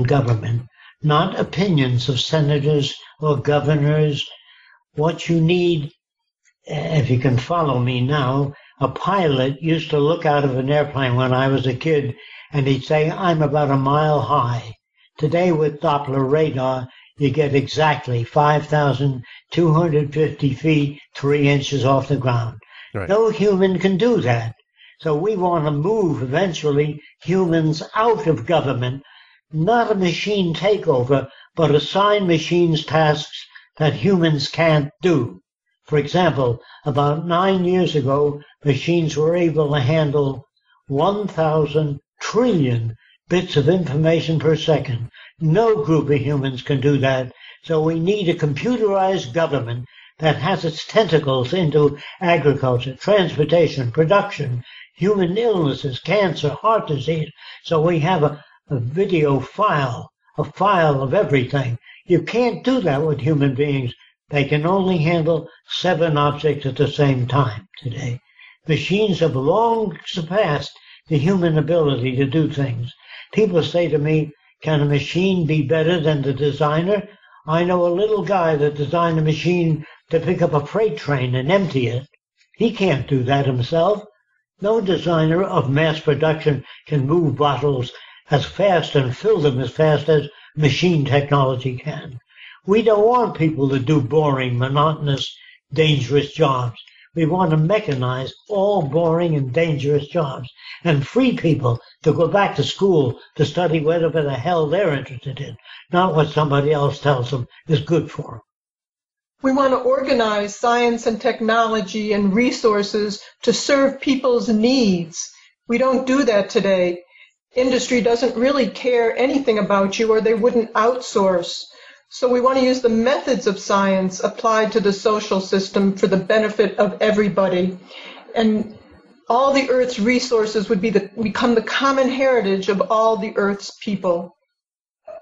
government, not opinions of senators or governors. What you need, if you can follow me now, a pilot used to look out of an airplane when I was a kid, and he'd say, I'm about a mile high. Today with Doppler radar, you get exactly 5,250 feet, 3 inches off the ground. Right. No human can do that. So we want to move eventually humans out of government, not a machine takeover, but assign machines tasks that humans can't do. For example, about 9 years ago, machines were able to handle 1,000 trillion bits of information per second. No group of humans can do that. So we need a computerized government that has its tentacles into agriculture, transportation, production, human illnesses, cancer, heart disease. So we have a video file, a file of everything. You can't do that with human beings. They can only handle 7 objects at the same time today. Machines have long surpassed the human ability to do things. People say to me, can a machine be better than the designer? I know a little guy that designed a machine to pick up a freight train and empty it. He can't do that himself. No designer of mass production can move bottles as fast and fill them as fast as machine technology can. We don't want people to do boring, monotonous, dangerous jobs. We want to mechanize all boring and dangerous jobs and free people to go back to school to study whatever the hell they're interested in, not what somebody else tells them is good for them. We want to organize science and technology and resources to serve people's needs. We don't do that today. Industry doesn't really care anything about you, or they wouldn't outsource. So we want to use the methods of science applied to the social system for the benefit of everybody. And all the Earth's resources would become the common heritage of all the Earth's people.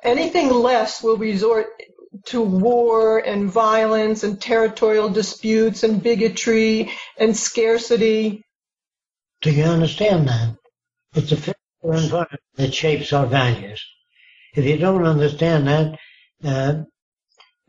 Anything less will resort to war and violence and territorial disputes and bigotry and scarcity. Do you understand that? It's a physical environment that shapes our values. If you don't understand that,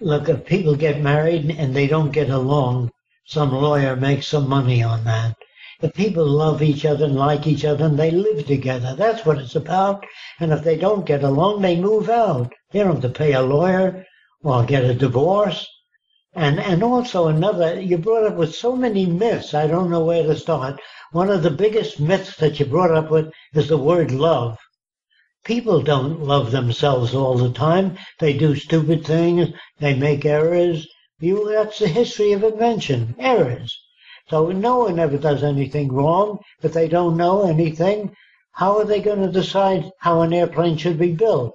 look, if people get married and they don't get along, some lawyer makes some money on that. If people love each other and like each other and they live together, that's what it's about. And if they don't get along, they move out. They don't have to pay a lawyer or get a divorce. And also another, you brought up with so many myths, I don't know where to start. One of the biggest myths that you brought up with is the word love. People don't love themselves all the time. They do stupid things. They make errors. That's the history of invention, errors. So no one ever does anything wrong. If they don't know anything, how are they going to decide how an airplane should be built?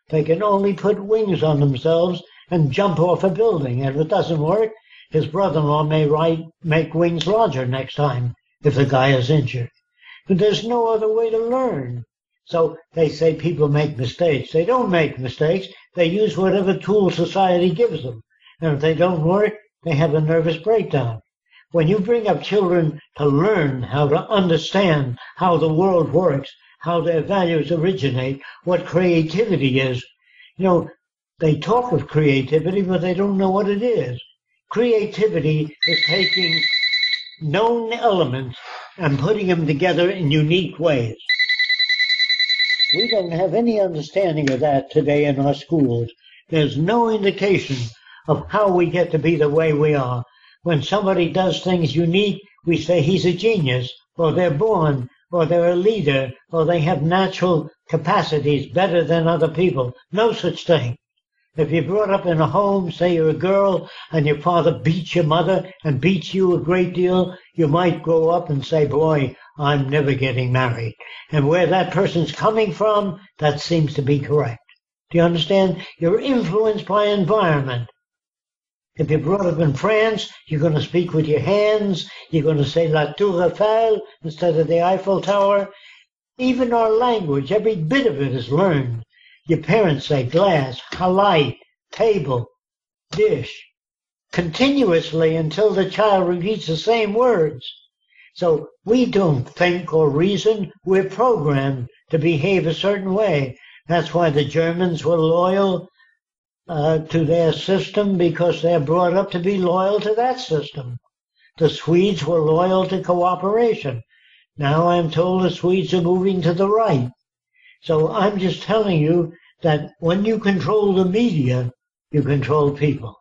They can only put wings on themselves and jump off a building. And if it doesn't work, his brother-in-law may make wings larger next time if the guy is injured. But there's no other way to learn. So they say people make mistakes. They don't make mistakes. They use whatever tool society gives them. And if they don't work, they have a nervous breakdown. When you bring up children to learn how to understand how the world works, how their values originate, what creativity is, they talk of creativity, but they don't know what it is. Creativity is taking known elements and putting them together in unique ways. We don't have any understanding of that today in our schools. There's no indication of how we get to be the way we are. When somebody does things unique, we say he's a genius, or they're born, or they're a leader, or they have natural capacities better than other people. No such thing. If you're brought up in a home, say you're a girl, and your father beats your mother and beats you a great deal, you might grow up and say, boy, I'm never getting married. And where that person's coming from, that seems to be correct. Do you understand? You're influenced by environment. If you're brought up in France, you're going to speak with your hands. You're going to say La Tour Eiffel instead of the Eiffel Tower. Even our language, every bit of it is learned. Your parents say glass, halite, table, dish, continuously until the child repeats the same words. So we don't think or reason. We're programmed to behave a certain way. That's why the Germans were loyal to their system, because they're brought up to be loyal to that system. The Swedes were loyal to cooperation. Now I'm told the Swedes are moving to the right. So I'm just telling you that when you control the media, you control people.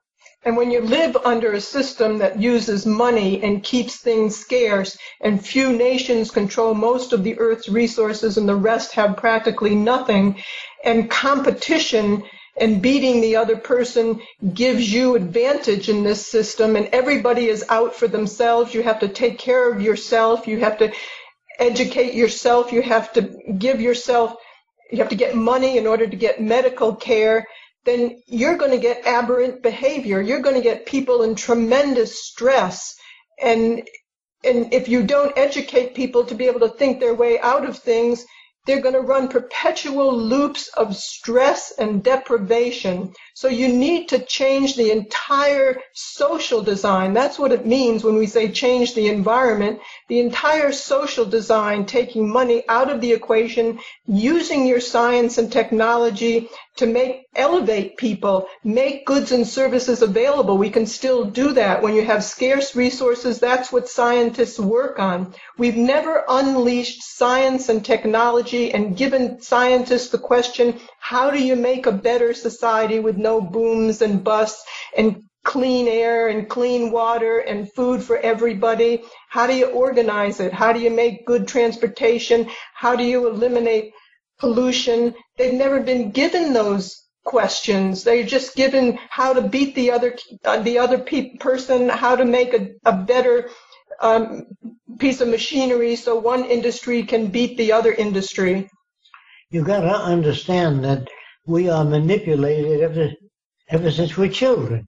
And when you live under a system that uses money and keeps things scarce, and few nations control most of the Earth's resources and the rest have practically nothing, and competition and beating the other person gives you advantage in this system, and everybody is out for themselves, you have to take care of yourself, you have to educate yourself, you have to get money in order to get medical care, then you're going to get aberrant behavior. You're going to get people in tremendous stress. And if you don't educate people to be able to think their way out of things, they're going to run perpetual loops of stress and deprivation. So you need to change the entire social design. That's what it means when we say change the environment. The entire social design, taking money out of the equation, using your science and technology to elevate people, make goods and services available. We can still do that. When you have scarce resources, that's what scientists work on. We've never unleashed science and technology and given scientists the question, how do you make a better society with no booms and busts and clean air and clean water and food for everybody? How do you organize it? How do you make good transportation? How do you eliminate pollution? They've never been given those questions. They're just given how to beat the other person, how to make a better piece of machinery so one industry can beat the other industry. You got to understand that we are manipulated ever since we're children.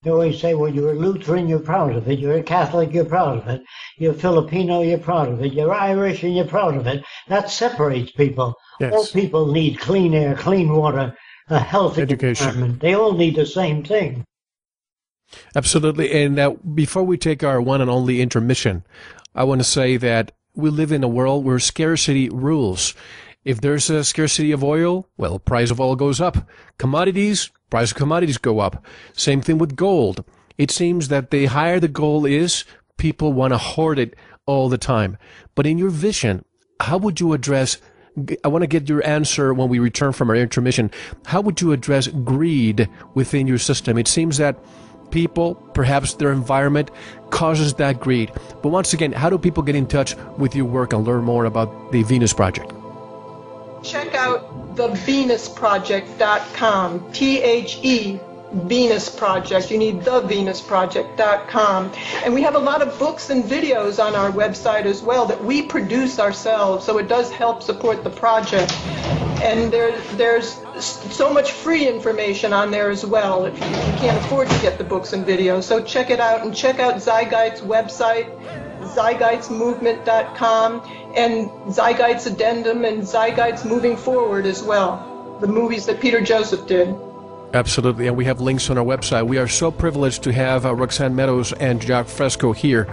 They always say, well, you're a Lutheran, you're proud of it. You're a Catholic, you're proud of it. You're Filipino, you're proud of it. You're Irish, and you're proud of it. That separates people. Yes. All people need clean air, clean water, a healthy education. environment. They all need the same thing. Absolutely. And before we take our one and only intermission, I want to say that we live in a world where scarcity rules. If there's a scarcity of oil, well, price of oil goes up. Commodities, price of commodities go up. Same thing with gold. It seems that the higher the gold is, people want to hoard it all the time. But in your vision, how would you address, I want to get your answer when we return from our intermission, how would you address greed within your system? It seems that people, perhaps their environment, causes that greed. But once again, how do people get in touch with your work and learn more about the Venus Project? Check out thevenusproject.com, T-H-E, Venus Project. You need thevenusproject.com. And we have a lot of books and videos on our website as well that we produce ourselves, so it does help support the project. And there's so much free information on there as well if you can't afford to get the books and videos. So check it out, and check out Zygeite's website, zygeitesmovement.com, and Zygeite's Addendum and Zygeite's Moving Forward as well, the movies that Peter Joseph did. Absolutely, and we have links on our website. We are so privileged to have Roxanne Meadows and Jaque Fresco here.